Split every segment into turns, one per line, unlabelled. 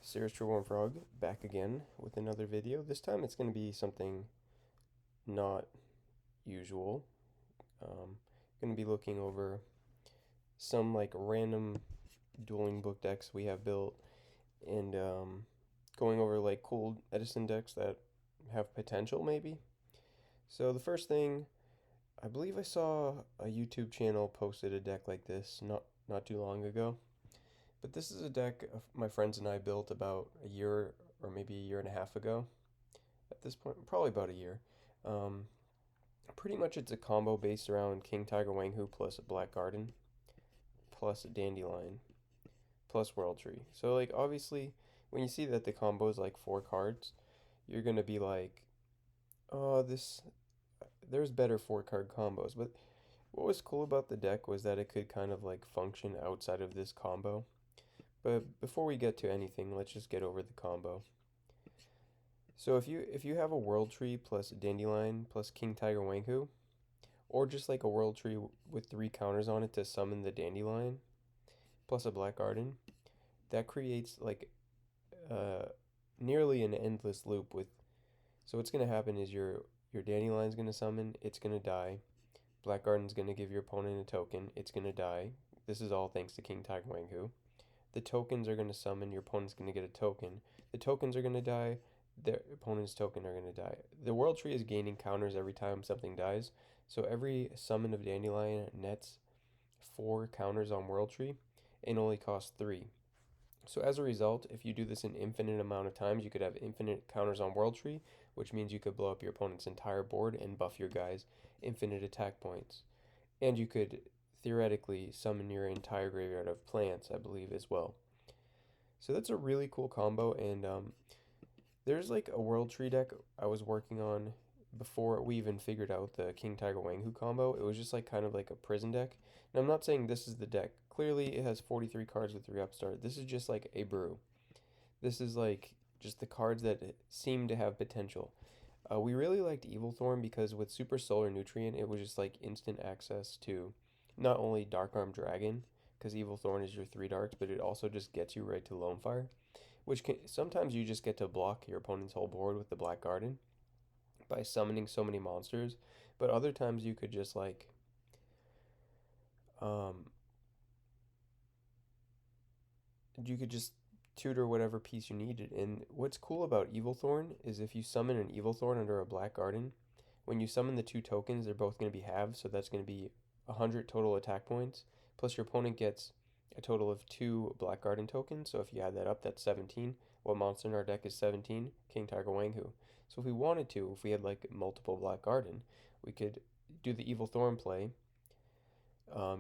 SeriousTreebornFrog back again with another video. This time it's going to be something not usual. Going to be looking over some like random dueling book decks we have built and going over like cool Edison decks that have potential maybe. So the first thing, I believe I saw a YouTube channel posted a deck like this not too long ago. But this is a deck my friends and I built about a year or maybe a year and a half ago. At this point, probably about a year. Um, Pretty much it's a combo based around King Tiger Wanghu plus a Black Garden plus a Dandelion plus World Tree. So like obviously when you see that the combo is like 4 cards, you're gonna be like, oh, there's better 4 card combos. But what was cool about the deck was that it could kind of like function outside of this combo. But before we get to anything, let's just get over the combo. So if you have a World Tree plus Dandelion plus King Tiger Wanghu, or just like a World Tree with 3 counters on it to summon the Dandelion, plus a Black Garden, that creates like uh, nearly an endless loop with. So what's gonna happen is your Dandelion's gonna summon, it's gonna die. Black Garden's gonna give your opponent a token, it's gonna die. This is all thanks to King Tiger Wanghu. The tokens are going to summon, your opponent's going to get a token. The tokens are going to die, their opponent's token are going to die. The World Tree is gaining counters every time something dies, so every summon of Dandelion nets 4 counters on World Tree and only costs 3. So as a result, if you do this an infinite amount of times, you could have infinite counters on World Tree, which means you could blow up your opponent's entire board and buff your guys infinite attack points. And you could theoretically summon your entire graveyard of plants, I believe, as well. So that's a really cool combo, and there's like a World Tree deck I was working on before we even figured out the King Tiger Wanghu combo. It was just like kind of like a prison deck. And I'm not saying this is the deck. Clearly, it has 43 cards with 3 upstart. This is just like a brew. This is like just the cards that seem to have potential. We really liked Evil Thorn because with Super Solar Nutrient, it was just like instant access to not only Dark Arm Dragon, because Evil Thorn is your 3 darks, but it also just gets you right to Lone Fire, which can sometimes you just get to block your opponent's whole board with the Black Garden by summoning so many monsters, but other times you could just like um you could just tutor whatever piece you needed. And what's cool about Evil Thorn is if you summon an Evil Thorn under a Black Garden, when you summon the 2 tokens, they're both going to be halved, so that's going to be 100 total attack points. Plus, your opponent gets a total of 2 Black Garden tokens, so if you add that up, that's 17. What monster in our deck is 17? King Tiger Wanghu. So if we wanted to, if we had like multiple Black Garden, we could do the Evil Thorn play,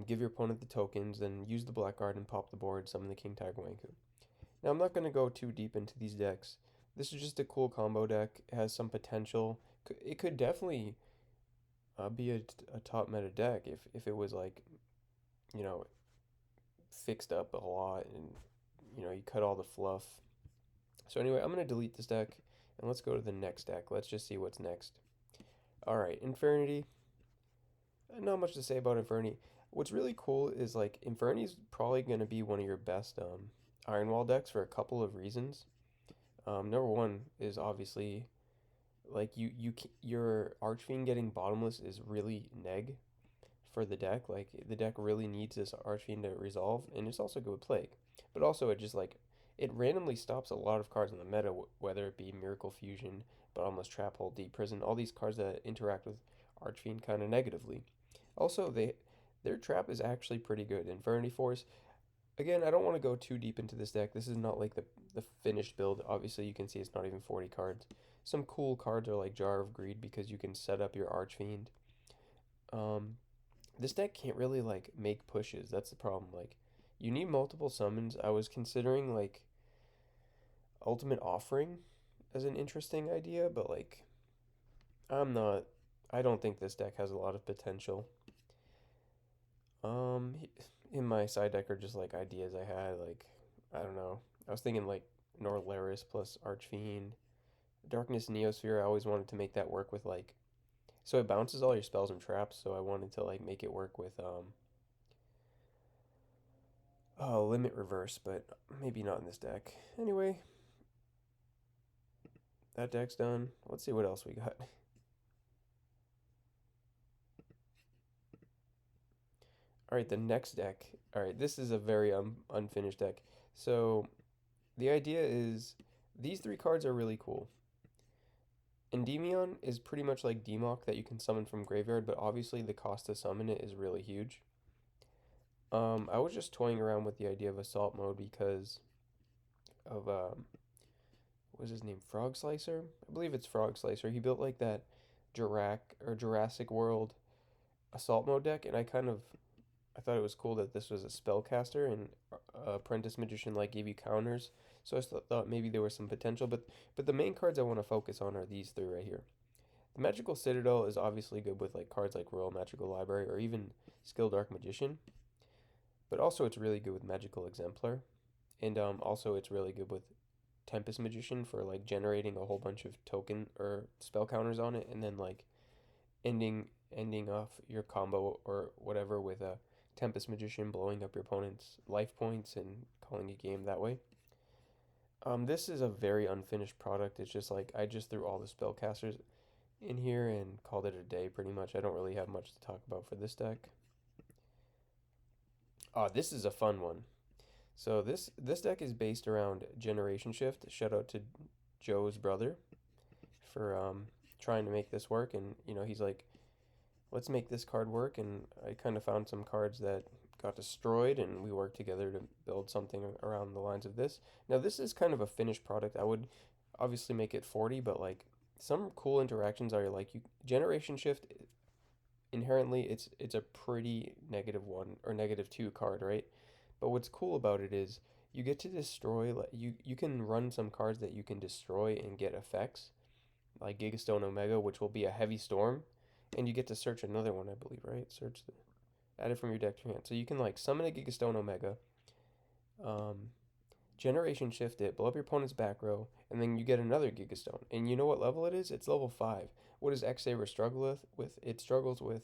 give your opponent the tokens, then use the Black Garden, pop the board, summon the King Tiger Wanghu. Now, I'm not going to go too deep into these decks. This is just a cool combo deck. It has some potential. It could definitely be a top meta deck if it was like, you know, fixed up a lot and, you cut all the fluff. So anyway, I'm going to delete this deck and let's go to the next deck. Let's just see what's next. All right, Infernity. Not much to say about Infernity. What's really cool is like Infernity's probably going to be one of your best Iron Wall decks for a couple of reasons. Number one is obviously like your Archfiend getting bottomless is really neg for the deck. Like the deck really needs this Archfiend to resolve, and it's also good with Plague. But also it just like it randomly stops a lot of cards in the meta, whether it be Miracle Fusion, Bottomless Trap Hole, Deep Prison, all these cards that interact with Archfiend kind of negatively. Also, their trap is actually pretty good. Infernity Force. Again, I don't want to go too deep into this deck. This is not like the finished build. Obviously, you can see it's not even 40 cards. Some cool cards are like Jar of Greed because you can set up your Archfiend. Um, this deck can't really like make pushes. That's the problem. Like, you need multiple summons. I was considering like Ultimate Offering as an interesting idea, but like I'm not. I don't think this deck has a lot of potential. Um, in my side deck are just like ideas I had. Like I don't know. I was thinking like Norlaris plus Archfiend, Darkness Neosphere. I always wanted to make that work with like. So it bounces all your spells and traps. So I wanted to like make it work with Limit Reverse, but maybe not in this deck. Anyway, that deck's done. Let's see what else we got. All right, the next deck. All right, this is a very unfinished deck. So the idea is these three cards are really cool. Endymion is pretty much like Demock that you can summon from graveyard, but obviously the cost to summon it is really huge. I was just toying around with the idea of assault mode because of what was his name? Frog Slicer? I believe it's Frog Slicer. He built like that Jurassic World assault mode deck, and I thought it was cool that this was a spellcaster and Apprentice Magician like gave you counters. So I thought maybe there was some potential, but the main cards I want to focus on are these three right here. The Magical Citadel is obviously good with like cards like Royal Magical Library or even Skill Dark Magician, but also it's really good with Magical Exemplar, and also it's really good with Tempest Magician for like generating a whole bunch of token or spell counters on it, and then like ending off your combo or whatever with a Tempest Magician, blowing up your opponent's life points and calling a game that way. This is a very unfinished product. It's just like I just threw all the spellcasters in here and called it a day pretty much. I don't really have much to talk about for this deck. This is a fun one. So this deck is based around Generation Shift. Shout out to Joe's brother for trying to make this work, and he's like, let's make this card work, and I kind of found some cards that got destroyed, and we worked together to build something around the lines of this. Now this is kind of a finished product. I would obviously make it 40, but like some cool interactions are like you Generation Shift inherently it's a pretty -1 or -2 card, right? But what's cool about it is you get to destroy like you can run some cards that you can destroy and get effects like Gigastone Omega, which will be a heavy storm, and you get to search another one, I believe, right? Add it from your deck to your hand. So you can like summon a Gigastone Omega, um, Generation Shift it, blow up your opponent's back row, and then you get another Gigastone. And you know what level it is? It's level 5. What does X Saber struggle with? It struggles with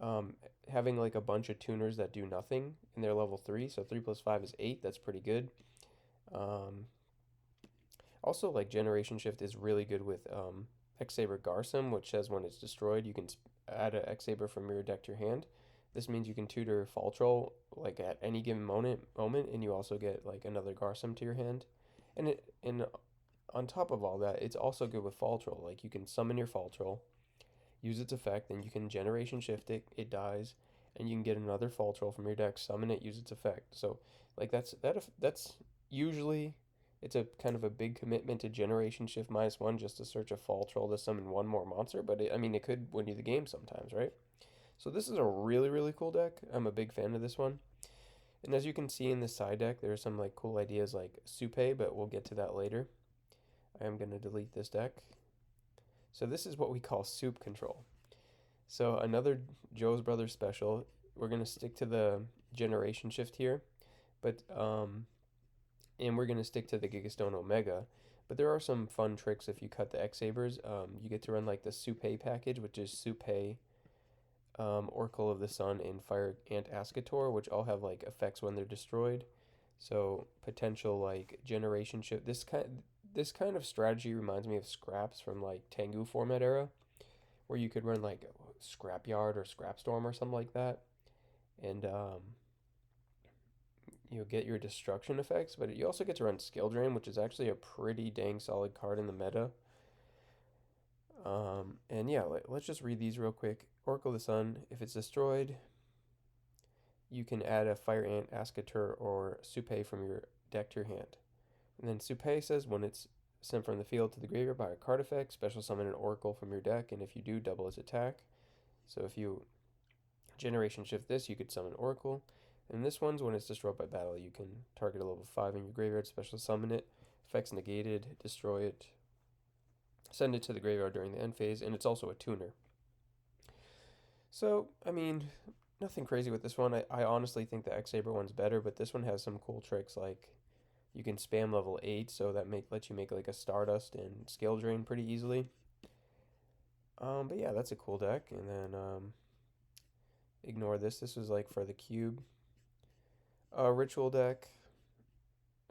um, having like a bunch of tuners that do nothing, and they're level 3. So 3 plus 5 is 8. That's pretty good. Um, Also, like Generation Shift is really good with X Saber Garsum, which says when it's destroyed, you can add an X Saber from your deck to your hand. This means you can tutor Fall Troll like at any given moment, and you also get like another Garsum to your hand. And on top of all that, it's also good with Fall Troll. Like you can summon your Fall Troll, use its effect, then you can Generation Shift it. It dies, and you can get another Fall Troll from your deck, summon it, use its effect. So like that's usually it's a kind of a big commitment to Generation Shift -1 just to search a Fall Troll to summon one more monster, but I mean, it could win you the game sometimes, right? So this is a really, really cool deck. I'm a big fan of this one. And as you can see in the side deck, there are some like cool ideas like Supe, but we'll get to that later. I am going to delete this deck. So this is what we call soup control. So another Joe's Brothers special. We're going to stick to the Generation Shift here, but and we're going to stick to the Gigastone Omega. But there are some fun tricks if you cut the X Sabers. You get to run like the Supe package, which is Supe, Oracle of the Sun, and Fire Ant Ascator, which all have like effects when they're destroyed. So potential like Generation Shift. This kind of strategy reminds me of Scraps from like Tengu format era, where you could run like Scrapyard or Scrapstorm or something like that, and get your destruction effects, but you also get to run Skill Drain, which is actually a pretty dang solid card in the meta. And yeah, let's just read these real quick. Oracle of the Sun, if it's destroyed, you can add a Fire Ant, Ascator, or Supe from your deck to your hand. And then Supe says when it's sent from the field to the graveyard by a card effect, special summon an Oracle from your deck, and if you do, double its attack. So if you Generation Shift this, you could summon Oracle. And this one's when it's destroyed by battle, you can target a level 5 in your graveyard, special summon it, effects negated, destroy it, send it to the graveyard during the end phase, and it's also a tuner. So, I mean, nothing crazy with this one. I honestly think the X Saber one's better, but this one has some cool tricks like you can spam level 8, so that lets you make like a Stardust and Skill Drain pretty easily. But yeah, that's a cool deck. And then ignore this. This was like for the cube. Ritual deck.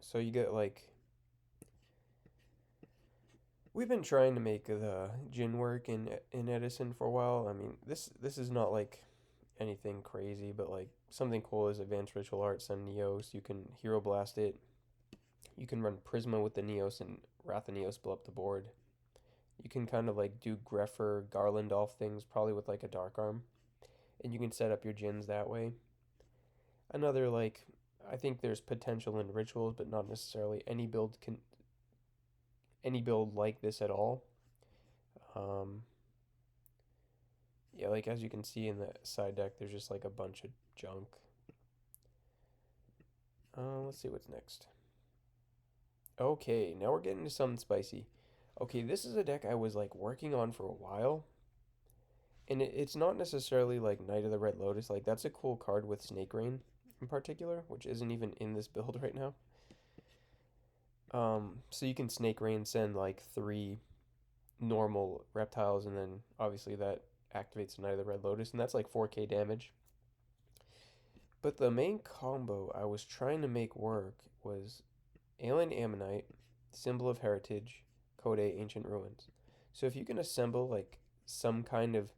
So you get like We've been trying to make the Jin work in Edison for a while. I mean, this is not like anything crazy, but like something cool is Advanced Ritual Arts on Neos. You can Hero Blast it. You can run Prisma with the Neos and Wrath of Neos blow up the board. You can kind of like do Greffer, Garland off things, probably with like a Dark Arm. And you can set up your Jins that way. Another like, I think there's potential in rituals, but not necessarily any build like this at all. Um, yeah, like as you can see in the side deck, there's just like a bunch of junk. Let's see what's next. Okay, now we're getting to something spicy. Okay, this is a deck I was like working on for a while, and it's not necessarily like Knight of the Red Lotus. Like that's a cool card with Snake Rain in particular, which isn't even in this build right now. So you can Snake Rain send like 3 normal reptiles, and then obviously that activates Knight of the Red Lotus, and that's like 4k damage. But the main combo I was trying to make work was Alien Ammonite, Symbol of Heritage, Code A, Ancient Ruins. So if you can assemble like some kind of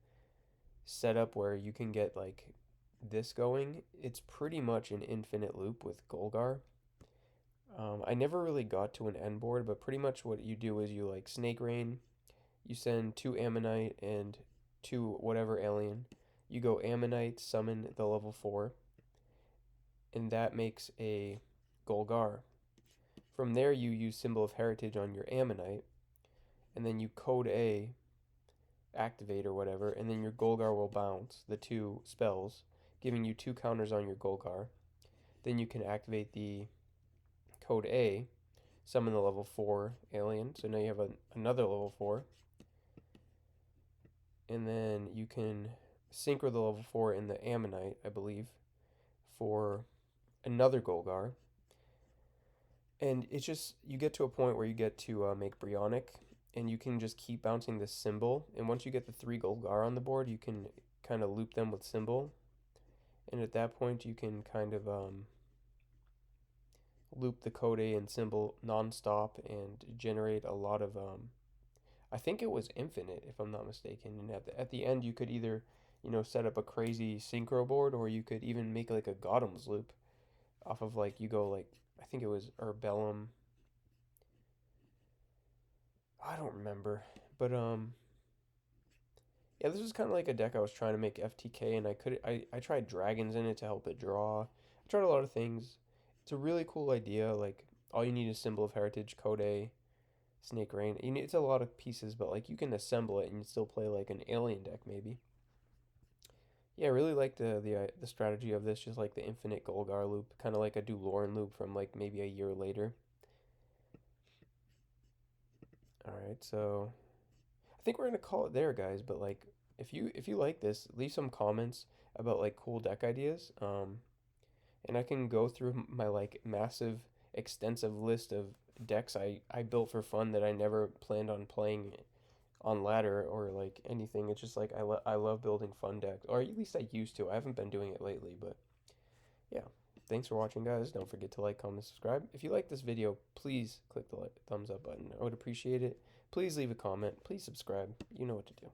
setup where you can get like this going, it's pretty much an infinite loop with Golgar. I never really got to an end board, but pretty much what you do is you like Snake Rain, you send 2 Ammonite and 2 whatever alien. You go Ammonite, summon the level 4, and that makes a Golgar. From there, you use Symbol of Heritage on your Ammonite, and then you Code A, activate or whatever, and then your Golgar will bounce the 2 spells, giving you 2 counters on your Golgar. Then you can activate the Code A, summon the level 4 alien, so now you have another level 4. And then you can synchro the level 4 in the Ammonite, I believe, for another Golgar. And it's just, you get to a point where you get to make Brionic, and you can just keep bouncing this symbol. And once you get the 3 Golgar on the board, you can kind of loop them with symbol. And at that point, you can kind of loop the Code A and symbol nonstop and generate a lot of I think it was infinite, if I'm not mistaken. And at the end, you could either, set up a crazy synchro board, or you could even make like a Gotham's loop off of like, you go like, I think it was Urbellum. I don't remember. But, yeah, this was kind of like a deck I was trying to make FTK, and I tried dragons in it to help it draw. I tried a lot of things. It's a really cool idea. Like, all you need is Symbol of Heritage, Code A, Snake Rain. It's a lot of pieces, but like you can assemble it and still play like an alien deck maybe. Yeah, I really like the strategy of this, just like the infinite Golgar loop, kind of like a Duloran loop from like maybe a year later. All right, so I think we're gonna call it there, guys. But like, if you like this, leave some comments about like cool deck ideas. And I can go through my like massive, extensive list of decks I built for fun that I never planned on playing on ladder or like anything. It's just like I love building fun decks, or at least I used to. I haven't been doing it lately, but yeah. Thanks for watching, guys. Don't forget to like, comment, subscribe. If you like this video, please click the thumbs up button. I would appreciate it. Please leave a comment. Please subscribe. You know what to do.